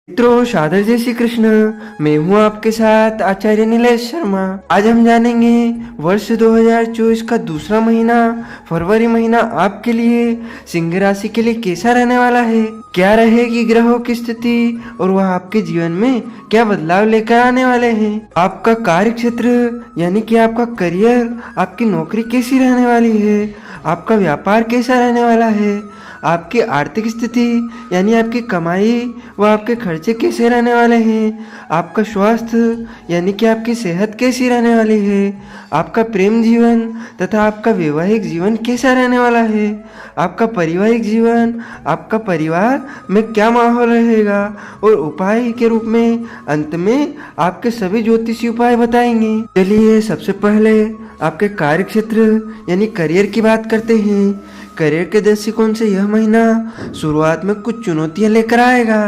मित्रों, सादर जय श्री कृष्ण। मैं हूं आपके साथ आचार्य नीलेश शर्मा। आज हम जानेंगे वर्ष 2024 का दूसरा महीना फरवरी महीना आपके लिए सिंह राशि के लिए कैसा रहने वाला है। क्या रहेगी ग्रहों की स्थिति और वह आपके जीवन में क्या बदलाव लेकर आने वाले हैं। आपका कार्य क्षेत्र यानी कि आपका करियर, आपकी नौकरी कैसी रहने वाली है, आपका व्यापार कैसा रहने वाला है, आपकी आर्थिक स्थिति यानी आपकी कमाई व आपके खर्चे कैसे रहने वाले हैं, आपका स्वास्थ्य यानी कि आपकी सेहत कैसी रहने वाली है, आपका प्रेम जीवन तथा आपका वैवाहिक जीवन कैसा रहने वाला है, आपका पारिवारिक जीवन, आपका परिवार में क्या माहौल रहेगा और उपाय के रूप में अंत में आपके सभी ज्योतिषी उपाय बताएंगे। चलिए सबसे पहले आपके कार्य क्षेत्र यानी करियर की बात करते हैं। करियर के दृष्टिकोण से यह महीना शुरुआत में कुछ चुनौतियां लेकर आएगा।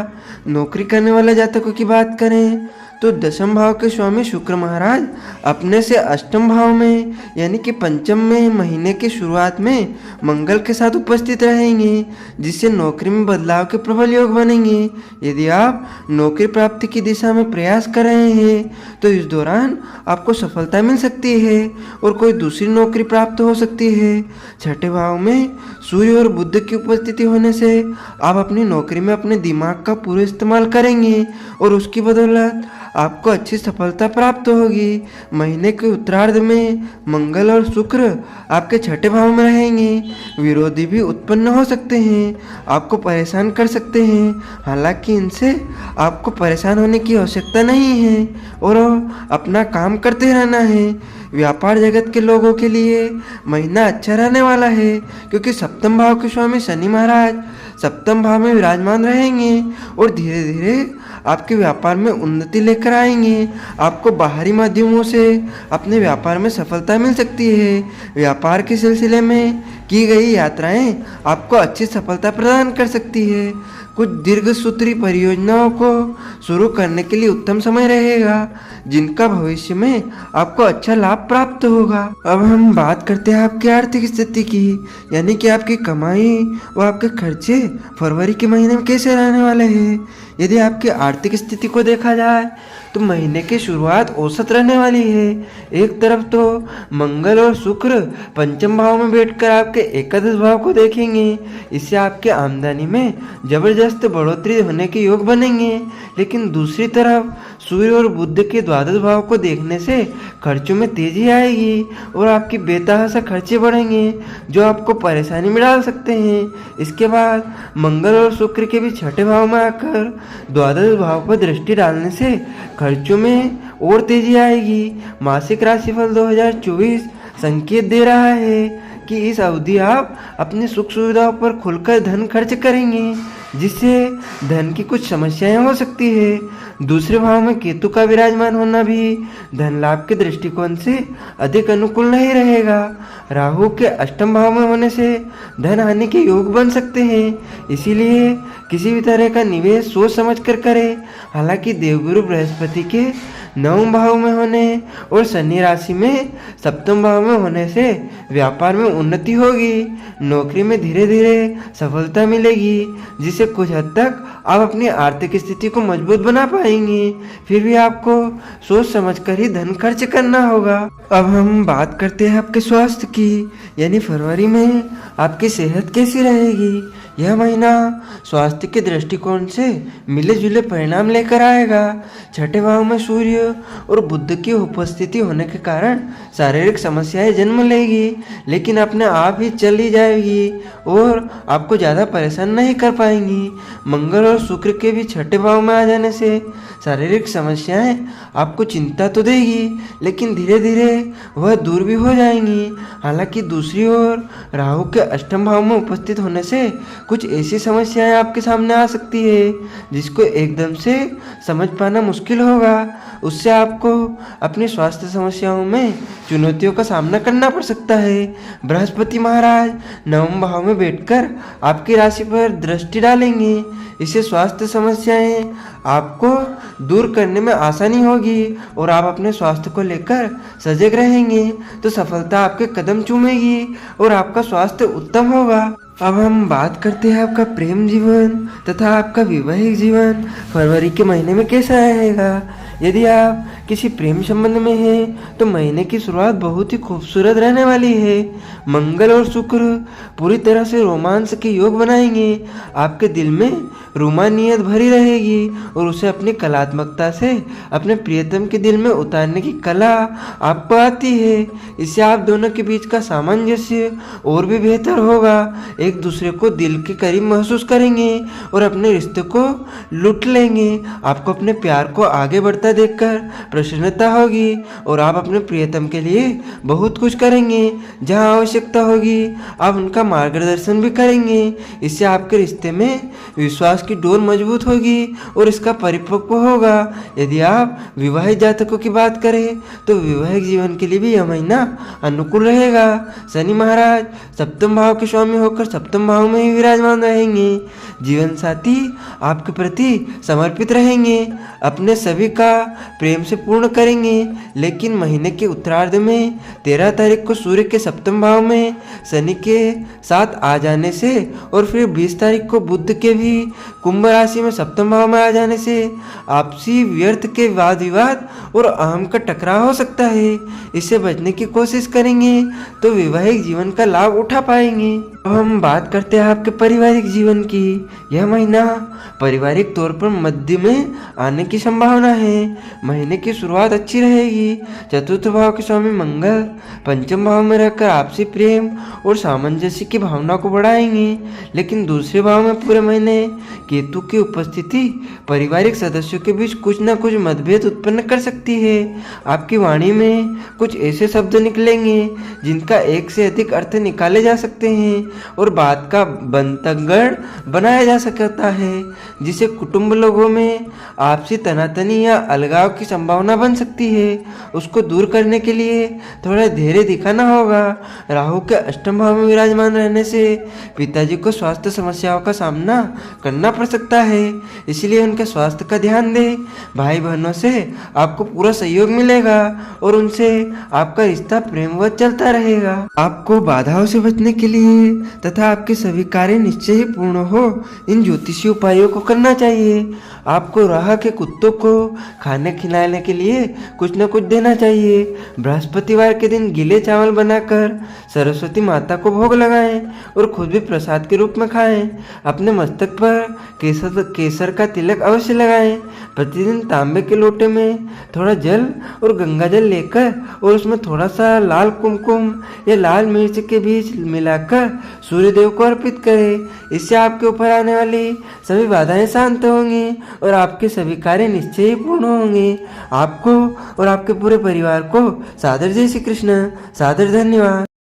नौकरी करने वाले जातकों की बात करें तो दशम भाव के स्वामी शुक्र महाराज अपने से अष्टम भाव में यानी कि पंचम में महीने की शुरुआत में मंगल के साथ उपस्थित रहेंगे, जिससे नौकरी में बदलाव के प्रबल योग बनेंगे। यदि आप नौकरी प्राप्ति की दिशा में प्रयास कर रहे हैं तो इस दौरान आपको सफलता मिल सकती है और कोई दूसरी नौकरी प्राप्त हो सकती है। छठे भाव में सूर्य और बुध की उपस्थिति होने से आप अपनी नौकरी में अपने दिमाग का पूरा इस्तेमाल करेंगे और उसकी बदौलत आपको अच्छी सफलता प्राप्त होगी। महीने के उत्तरार्ध में मंगल और शुक्र आपके छठे भाव में रहेंगे। विरोधी भी उत्पन्न हो सकते हैं, आपको परेशान कर सकते हैं, हालांकि इनसे आपको परेशान होने की आवश्यकता नहीं है और अपना काम करते रहना है। व्यापार जगत के लोगों के लिए महीना अच्छा रहने वाला है, क्योंकि सप्तम भाव के स्वामी शनि महाराज सप्तम भाव में विराजमान रहेंगे और धीरे धीरे आपके व्यापार में उन्नति लेकर आएंगे। आपको बाहरी माध्यमों से अपने व्यापार में सफलता मिल सकती है। व्यापार के सिलसिले में की गई यात्राएं आपको अच्छी सफलता प्रदान कर सकती है। कुछ दीर्घ सूत्री परियोजनाओं को शुरू करने के लिए उत्तम समय रहेगा, जिनका भविष्य में आपको अच्छा लाभ प्राप्त होगा। अब हम बात करते हैं आपकी आर्थिक स्थिति की, यानी कि आपकी कमाई व आपके खर्चे फरवरी के महीने में कैसे रहने वाले हैं। यदि आपकी आर्थिक स्थिति को देखा जाए तो महीने की शुरुआत औसत रहने वाली है। एक तरफ तो मंगल और शुक्र पंचम भाव में बैठकर आपके एकादश भाव को देखेंगे, इससे आपके आमदनी में जबरदस्त बढ़ोतरी होने के योग बनेंगे। लेकिन दूसरी तरफ सूर्य और बुध के द्वादश भाव को देखने से खर्चों में तेजी आएगी और आपकी बेतहाशा खर्चे बढ़ेंगे, जो आपको परेशानी में डाल सकते हैं। इसके बाद मंगल और शुक्र के भी छठे भाव में आकर द्वादश भाव पर दृष्टि डालने से खर्चों में और तेजी आएगी। मासिक राशिफल 2024 संकेत दे रहा है कि इस अवधि आप अपनी सुख सुविधाओं पर खुलकर धन खर्च करेंगे, जिससे धन की कुछ समस्याएं हो सकती है। दूसरे भाव में केतु का विराजमान होना भी धन लाभ के दृष्टिकोण से अधिक अनुकूल नहीं रहेगा। राहु के अष्टम भाव में होने से धन हानि के योग बन सकते हैं, इसीलिए किसी भी तरह का निवेश सोच समझ कर करें। हालांकि देवगुरु बृहस्पति के नवम भाव में होने और शनि राशि में सप्तम भाव में होने से व्यापार में उन्नति होगी, नौकरी में धीरे धीरे सफलता मिलेगी, जिससे कुछ हद तक आप अपनी आर्थिक स्थिति को मजबूत बना पाएंगे। फिर भी आपको सोच समझकर ही धन खर्च करना होगा। अब हम बात करते हैं आपके स्वास्थ्य की, यानी फरवरी में आपकी सेहत कैसी रहेगी। यह महीना स्वास्थ्य के दृष्टिकोण से मिले जुले परिणाम लेकर आएगा। छठे भाव में सूर्य और बुध की उपस्थिति होने के कारण शारीरिक समस्याएं जन्म लेगी, लेकिन अपने आप ही चली जाएगी और आपको ज़्यादा परेशान नहीं कर पाएंगी। मंगल और शुक्र के भी छठे भाव में आ जाने से शारीरिक समस्याएं आपको चिंता तो देगी, लेकिन धीरे धीरे वह दूर भी हो जाएंगी। हालांकि दूसरी ओर राहु के अष्टम भाव में उपस्थित होने से कुछ ऐसी समस्याएं आपके सामने आ सकती है जिसको एकदम से समझ पाना मुश्किल होगा। उससे आपको अपनी स्वास्थ्य समस्याओं में चुनौतियों का सामना करना पड़ सकता है। बृहस्पति महाराज नवम भाव में बैठकर आपकी राशि पर दृष्टि डालेंगे, इससे स्वास्थ्य समस्याएं आपको दूर करने में आसानी होगी और आप अपने स्वास्थ्य को लेकर सजग रहेंगे तो सफलता आपके कदम चूमेगी और आपका स्वास्थ्य उत्तम होगा। अब हम बात करते हैं आपका प्रेम जीवन तथा आपका वैवाहिक जीवन फरवरी के महीने में कैसा रहेगा। यदि आप किसी प्रेम संबंध में हैं तो महीने की शुरुआत बहुत ही खूबसूरत रहने वाली है। मंगल और शुक्र पूरी तरह से रोमांस के योग बनाएंगे। आपके दिल में रोमानियत भरी रहेगी और उसे अपनी कलात्मकता से अपने प्रियतम के दिल में उतारने की कला आपको आती है। इससे आप दोनों के बीच का सामंजस्य और भी बेहतर होगा। एक दूसरे को दिल के करीब महसूस करेंगे और अपने रिश्ते को लूट लेंगे। आपको अपने प्यार को आगे बढ़ता देखकर प्रसन्नता होगी और आप अपने प्रियतम के लिए बहुत कुछ करेंगे। जहां आवश्यकता होगी आप उनका मार्गदर्शन भी करेंगे। इससे आपके रिश्ते में विश्वास की डोर मजबूत होगी और इसका परिपक्व होगा। यदि आप विवाहित जातकों की बात करें तो वैवाहिक जीवन के लिए भी यह महीना अनुकूल रहेगा। शनि महाराज सप्तम भाव के स्वामी होकर सप्तम भाव में ही विराजमान रहेंगे। जीवन साथी आपके प्रति समर्पित रहेंगे, अपने सभी का प्रेम से पूर्ण करेंगे। लेकिन महीने के उत्तरार्ध में 13 तारीख को सूर्य के सप्तम भाव में शनि के साथ आ जाने से और फिर 20 तारीख को बुध के भी कुंभ राशि में सप्तम भाव में आ जाने से आपसी व्यर्थ के वाद विवाद और अहम का टकराव हो सकता है। इससे बचने की कोशिश करेंगे तो वैवाहिक जीवन का लाभ उठा पाएंगे। अब हम बात करते हैं आपके पारिवारिक जीवन की। यह महीना पारिवारिक तौर पर मध्य में आने की संभावना है। महीने की शुरुआत अच्छी रहेगी। चतुर्थ भाव के स्वामी मंगल पंचम भाव में रहकर आपसी प्रेम और सामंजस्य की भावना को बढ़ाएंगे। लेकिन दूसरे भाव में पूरे महीने केतु की उपस्थिति पारिवारिक सदस्यों के बीच कुछ न कुछ मतभेद उत्पन्न कर सकती है। आपकी वाणी में कुछ ऐसे शब्द निकलेंगे जिनका एक से अधिक अर्थ निकाले जा सकते हैं और बात का बंतंगड़ बनाया जा सकता है, जिससे कुटुंब लोगों में आपसी तनातनी या अलगाव की संभावना बन सकती है। उसको दूर करने के लिए थोड़ा धैर्य दिखाना होगा। राहु के अष्टम भाव में विराजमान रहने से पिताजी को स्वास्थ्य समस्याओं का सामना करना पड़ सकता है, इसलिए उनके स्वास्थ्य का ध्यान दें। भाई बहनों से आपको पूरा सहयोग मिलेगा और उनसे आपका रिश्ता प्रेमवत चलता रहेगा। आपको बाधाओं से बचने के लिए तथा आपके सभी कार्य निश्चय ही पूर्ण हो इन ज्योतिषीय उपायों को करना चाहिए। आपको राह के कुत्तों को खाने खिलाने के लिए कुछ न कुछ देना चाहिए। बृहस्पतिवार के दिन गीले चावल बनाकर सरस्वती माता को भोग लगाएं और खुद भी प्रसाद के रूप में खाएं। अपने मस्तक पर केसर का तिलक अवश्य लगाएं। प्रतिदिन तांबे के लोटे में थोड़ा जल और गंगा जल लेकर और उसमें थोड़ा सा लाल कुमकुम या लाल मिर्च के बीज मिलाकर सूर्यदेव को अर्पित करें। इससे आपके ऊपर आने वाली सभी बाधाएं शांत होंगी और आपके सभी कार्य निश्चय ही पूर्ण होंगे। आपको और आपके पूरे परिवार को सादर जय श्री कृष्ण, सादर धन्यवाद।